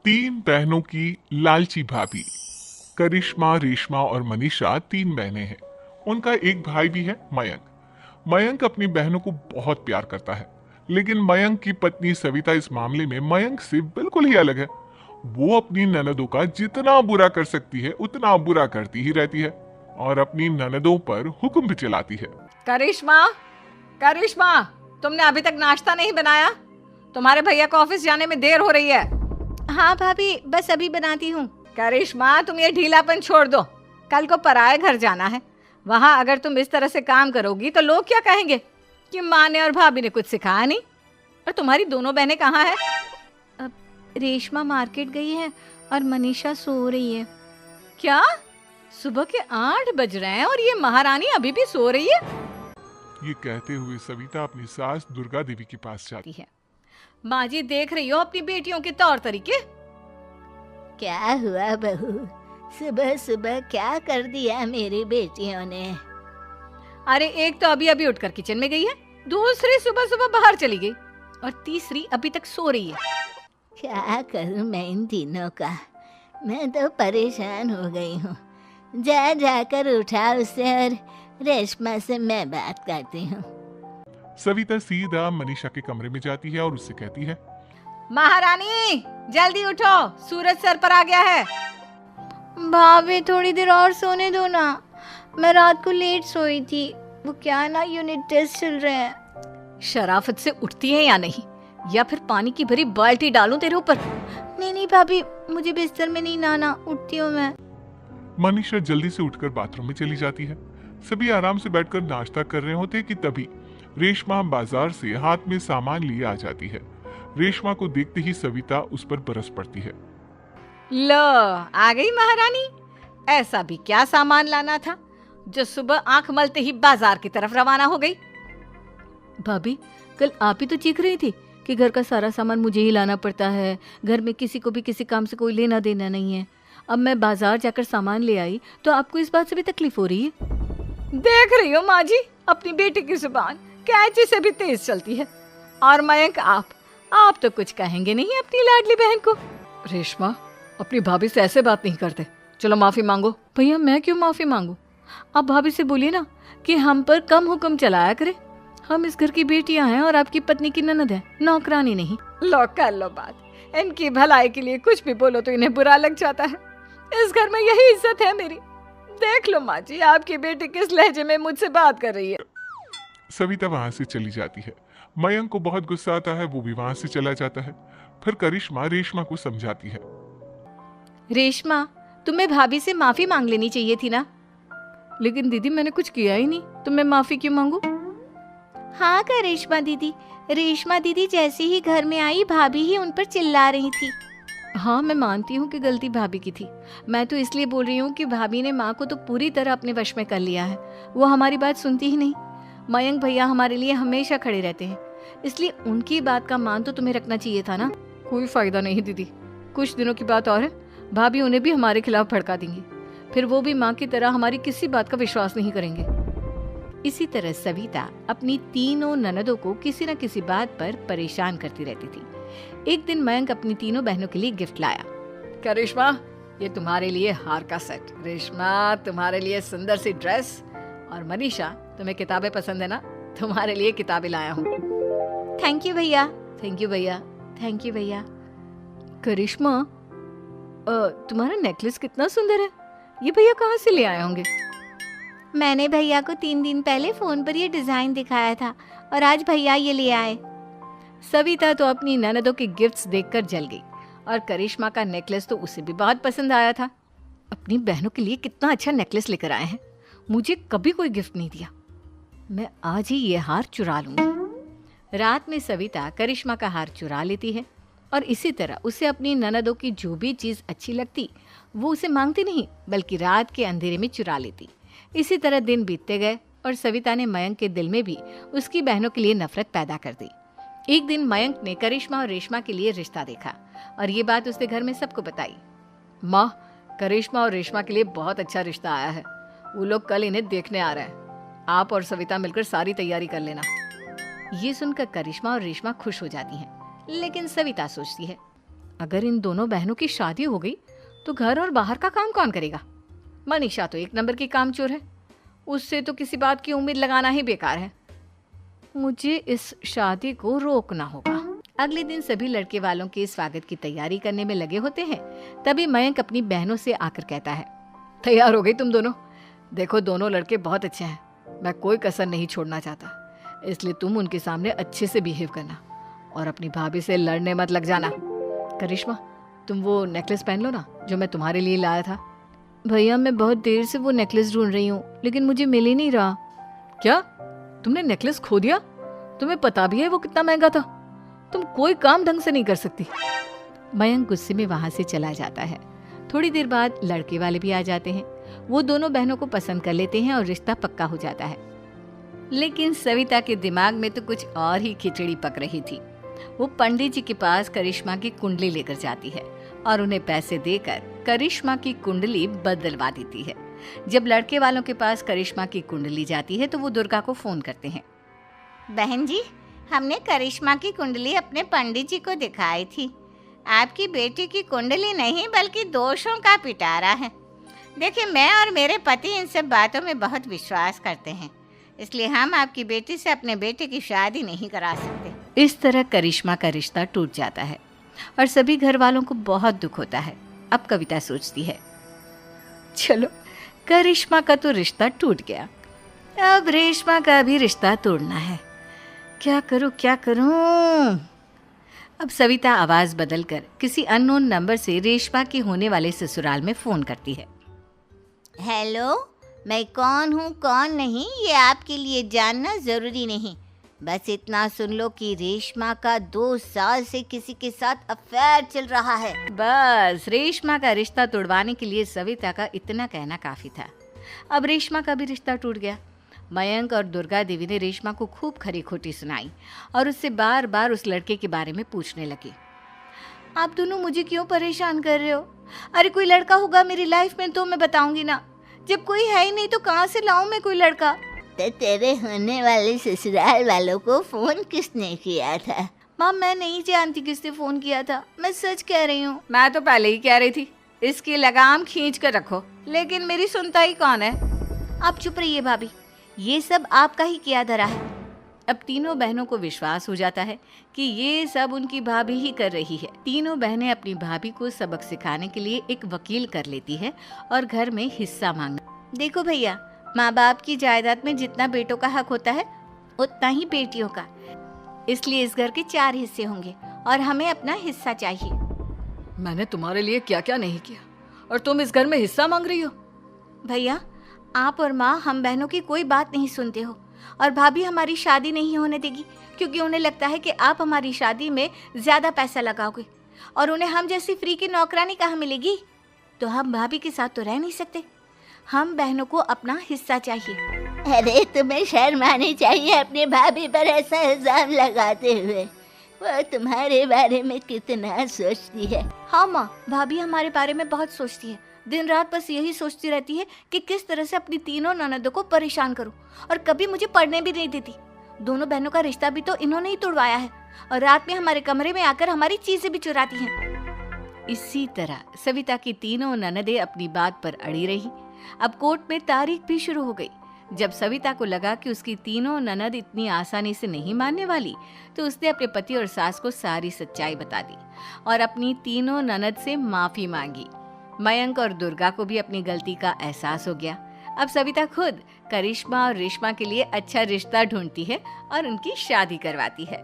तीन बहनों की लालची भाभी। करिश्मा, रेशमा और मनीषा तीन बहनें हैं। उनका एक भाई भी है, मयंक। मयंक अपनी बहनों को बहुत प्यार करता है, लेकिन मयंक की पत्नी सविता इस मामले में मयंक से बिल्कुल ही अलग है। वो अपनी ननदों का जितना बुरा कर सकती है उतना बुरा करती ही रहती है और अपनी ननदों पर हुक्म भी चलाती है। करिश्मा, करिश्मा, तुमने अभी तक नाश्ता नहीं बनाया? तुम्हारे भैया को ऑफिस जाने में देर हो रही है। हाँ भाभी, बस अभी बनाती हूँ। करिश्मा, तुम ये ढीलापन छोड़ दो। कल को पराए घर जाना है। वहां अगर तुम इस तरह से काम करोगी तो लोग क्या कहेंगे कि माँ ने और भाभी ने कुछ सिखाया नहीं। और तुम्हारी दोनों बहनें कहाँ हैं? अब रेशमा मार्केट गई है और मनीषा सो रही है। क्या? सुबह के 8 बज रहे हैं और ये महारानी अभी भी सो रही है? ये कहते हुए सविता अपनी सास दुर्गा देवी के पास जाती है। माँ जी, देख रही हो अपनी बेटियों के तौर तरीके? क्या हुआ बहू, सुबह सुबह क्या कर दिया मेरी बेटियों ने? अरे एक तो अभी अभी उठकर किचन में गई है, दूसरी सुबह सुबह बाहर चली गई और तीसरी अभी तक सो रही है। क्या करूं मैं इन तीनों का, मैं तो परेशान हो गई हूँ। जा जाकर उठा उसे और रेशमा से मैं बात करती हूँ। सविता सीधा मनीषा के कमरे में जाती है और उससे कहती है, महारानी जल्दी उठो, सूरज सर पर आ गया है। भाभी थोड़ी देर और सोने दो ना, मैं रात को लेट सोई थी। वो क्या ना, यूनिट टेस्ट चल रहे हैं। शराफत से उठती है या नहीं, या फिर पानी की भरी बाल्टी डालूं तेरे ऊपर? नहीं नहीं भाभी, मुझे बिस्तर में नहीं लाना, उठती हूँ मैं। मनीषा जल्दी से उठकर बाथरूम में चली जाती है। सभी आराम से बैठकर नाश्ता कर रहे होते कि तभी रेशमा बाजार से हाथ में सामान लिए आ जाती है। रेशमा को देखते ही सविता उस पर बरस पड़ती है। लो, आ गई महारानी। ऐसा भी क्या सामान लाना था जो सुबह आंख मलते ही बाजार की तरफ रवाना हो गई? भाभी, कल आप ही तो चीख रही थी कि घर का सारा सामान मुझे ही लाना पड़ता है, घर में किसी को भी किसी काम से कोई लेना देना नहीं है। अब मैं बाजार जाकर सामान ले आई तो आपको इस बात से भी तकलीफ हो रही है? देख रही हो माँ जी, अपनी बेटी की जुबान कैंची से भी तेज चलती है। और मयंक, आप तो कुछ कहेंगे नहीं अपनी लाडली बहन को। रेशमा, अपनी भाभी से ऐसे बात नहीं करते, चलो माफी मांगो। भैया, मैं क्यों माफी मांगू? आप भाभी से बोलिए ना कि हम पर कम हुक्म चलाया करे। हम इस घर की बेटियां हैं और आपकी पत्नी की ननद है, नौकरानी नहीं। लो कर लो बात। इनकी भलाई के लिए कुछ भी बोलो तो इन्हें बुरा लग जाता है। इस घर में यही इज्जत है मेरी। देख लो माँ जी, आपकी बेटी किस लहजे में मुझसे बात कर रही है। सविता वहां से चली जाती है। मयंक को बहुत गुस्सा आता है, वो भी वहां से चला जाता है। फिर करिश्मा रेशमा को समझाती है, रेशमा, तुम्हें भाभी से माफी मांग लेनी चाहिए थी ना। लेकिन दीदी, मैंने कुछ किया ही नहीं तो मैं माफी क्यों मांगू? हाँ करिश्मा दीदी, रेशमा दीदी जैसे ही घर में आई भाभी ही उन पर चिल्ला रही थी। हाँ, मैं मानती हूँ कि गलती भाभी की थी। मैं तो इसलिए बोल रही हूँ कि भाभी ने माँ को तो पूरी तरह अपने वश में कर लिया है। वो हमारी बात सुनती ही नहीं। मयंक भैया हमारे लिए हमेशा खड़े रहते हैं, इसलिए उनकी बात का मान तो तुम्हें रखना चाहिए था ना। कोई फायदा नहीं दीदी, कुछ दिनों की बात और है, भाभी उन्हें भी हमारे खिलाफ भड़का देंगी। फिर वो भी माँ की तरह हमारी किसी बात का विश्वास नहीं करेंगे। इसी तरह सविता अपनी तीनों ननदों को किसी न किसी बात पर परेशान करती रहती थी। एक दिन मयंक अपनी तीनों बहनों के लिए गिफ्ट लाया। करिश्मा, ये तुम्हारे लिए हार का सेट। रेशमा, तुम्हारे लिए सुंदर सी ड्रेस। और मनीषा, तुम्हें किताबें पसंद है ना, तुम्हारे लिए किताबें लाया हूँ। थैंक यू भैया। थैंक यू भैया। थैंक यू भैया। करिश्मा, तुम्हारा नेकलेस कितना सुंदर है, ये भैया कहाँ से ले आए होंगे? मैंने भैया को 3 दिन पहले फोन पर ये डिजाइन दिखाया था और आज भैया ये ले आए। सविता तो अपनी ननदों के गिफ्ट्स देखकर जल गई और करिश्मा का नेकलेस तो उसे भी बहुत पसंद आया था। अपनी बहनों के लिए कितना अच्छा नेकलेस लेकर आए हैं, मुझे कभी कोई गिफ्ट नहीं दिया। मैं आज ही ये हार चुरा लूंगी। रात में सविता करिश्मा का हार चुरा लेती है और इसी तरह उसे अपनी ननदों की जो भी चीज़ अच्छी लगती वो उसे मांगती नहीं, बल्कि रात के अंधेरे में चुरा लेती। इसी तरह दिन बीतते गए और सविता ने मयंक के दिल में भी उसकी बहनों के लिए नफरत पैदा कर दी। एक दिन मयंक ने करिश्मा और रेशमा के लिए रिश्ता देखा और ये बात उसने घर में सबको बताई। माँ, करिश्मा और रेशमा के लिए बहुत अच्छा रिश्ता आया है। वो लोग कल इन्हें देखने आ रहे हैं। आप और सविता मिलकर सारी तैयारी कर लेना। ये सुनकर करिश्मा और रेशमा खुश हो जाती हैं, लेकिन सविता सोचती है, अगर इन दोनों बहनों की शादी हो गई तो घर और बाहर का काम कौन करेगा? मनीषा तो एक नंबर की कामचोर है, उससे तो किसी बात की उम्मीद लगाना ही बेकार है। मुझे इस शादी को रोकना होगा। अगले दिन सभी लड़के वालों के स्वागत की तैयारी करने में लगे होते हैं। तभी मयंक अपनी बहनों से आकर कहता है, तैयार हो गई तुम दोनों? देखो दोनों लड़के बहुत अच्छे हैं, मैं कोई कसर नहीं छोड़ना चाहता, इसलिए तुम उनके सामने अच्छे से बिहेव करना और अपनी भाभी से लड़ने मत लग जाना। करिश्मा, तुम वो नेकलेस पहन लो ना जो मैं तुम्हारे लिए लाया था। भैया मैं बहुत देर से वो नेकलेस ढूंढ रही हूँ, लेकिन मुझे मिल ही नहीं रहा। क्या तुमने नेकलेस खो दिया? तुम्हें पता भी है वो कितना महंगा था? तुम कोई काम ढंग से नहीं कर सकती। मयंक गुस्से में वहां से चला जाता है। थोड़ी देर बाद लड़के वाले भी आ जाते हैं। वो दोनों बहनों को पसंद कर लेते हैं और रिश्ता पक्का हो जाता है। लेकिन सविता के दिमाग में तो कुछ और ही खिचड़ी पक रही थी। वो पंडित जी के पास करिश्मा की कुंडली लेकर जाती है और उन्हें पैसे देकर करिश्मा की कुंडली बदलवा देती है। जब लड़के वालों के पास करिश्मा की कुंडली जाती है तो वो दुर्गा को फोन करते हैं। बहन जी, हमने करिश्मा की कुंडली अपने पंडित जी को दिखाई थी। आपकी बेटी की कुंडली नहीं बल्कि दोषों का पिटारा है। देखिए, मैं और मेरे पति इन सब बातों में बहुत विश्वास करते हैं, इसलिए हम आपकी बेटी से अपने बेटे की शादी नहीं करा सकते। इस तरह करिश्मा का रिश्ता टूट जाता है और सभी घर वालों को बहुत दुख होता है। अब कविता सोचती है, चलो करिश्मा का तो रिश्ता टूट गया, अब रेशमा का भी रिश्ता तोड़ना है। क्या करूं? अब सविता आवाज बदलकर किसी अननोन नंबर से रेशमा के होने वाले ससुराल में फोन करती है। हेलो, मैं कौन हूँ कौन नहीं ये आपके लिए जानना ज़रूरी नहीं, बस इतना सुन लो कि रेशमा का 2 साल से किसी के साथ अफेयर चल रहा है। बस रेशमा का रिश्ता तोड़वाने के लिए सविता का इतना कहना काफी था। अब रेशमा का भी रिश्ता टूट गया। मयंक और दुर्गा देवी ने रेशमा को खूब खरी खोटी सुनाई और उससे बार बार उस लड़के के बारे में पूछने लगी। आप दोनों मुझे क्यों परेशान कर रहे हो? अरे कोई लड़का होगा मेरी लाइफ में तो मैं बताऊंगी ना, जब कोई है ही नहीं तो कहाँ से लाऊं मैं कोई लड़का? तो तेरे होने वाले ससुराल वालों को फोन किसने किया था? माँ मैं नहीं जानती किसने फोन किया था, मैं सच कह रही हूँ। मैं तो पहले ही कह रही थी इसकी लगाम खींच कर रखो, लेकिन मेरी सुनता ही कौन है। आप चुप रहिए भाभी, ये सब आपका ही किया धरा है। अब तीनों बहनों को विश्वास हो जाता है कि ये सब उनकी भाभी ही कर रही है। तीनों बहनें अपनी भाभी को सबक सिखाने के लिए एक वकील कर लेती है और घर में हिस्सा मांगना। देखो भैया, माँ बाप की जायदाद में जितना बेटों का हक होता है उतना ही बेटियों का, इसलिए इस घर के 4 हिस्से होंगे और हमें अपना हिस्सा चाहिए। मैंने तुम्हारे लिए क्या क्या नहीं किया और तुम इस घर में हिस्सा मांग रही हो? भैया, आप और माँ हम बहनों की कोई बात नहीं सुनते हो और भाभी हमारी शादी नहीं होने देगी क्योंकि उन्हें लगता है कि आप हमारी शादी में ज्यादा पैसा लगाओगे और उन्हें हम जैसी फ्री की नौकरानी कहाँ मिलेगी। तो हम भाभी के साथ तो रह नहीं सकते, हम बहनों को अपना हिस्सा चाहिए। अरे तुम्हें शर्म आनी चाहिए अपनी भाभी पर ऐसा इल्जाम लगाते हुए। वो तुम्हारे बारे में कितना सोचती है। हाँ माँ, भाभी हमारे बारे में बहुत सोचती है। दिन रात बस यही सोचती रहती है कि किस तरह से अपनी तीनों ननदों को परेशान करूं और कभी मुझे पढ़ने भी नहीं देती। दोनों बहनों का रिश्ता भी तो इन्होंने ही तोड़वाया है और रात में हमारे कमरे में आकर हमारी चीजें भी चुराती हैं। इसी तरह सविता की तीनों ननदें अपनी बात पर अड़ी रही। अब कोर्ट में तारीख भी शुरू हो गई। जब सविता को लगा कि उसकी तीनों ननद इतनी आसानी से नहीं मानने वाली, तो उसने अपने पति और सास को सारी सच्चाई बता दी और अपनी तीनों ननद से माफी मांगी। मयंक और दुर्गा को भी अपनी गलती का एहसास हो गया। अब सविता खुद करिश्मा और रेशमा के लिए अच्छा रिश्ता ढूंढती है और उनकी शादी करवाती है।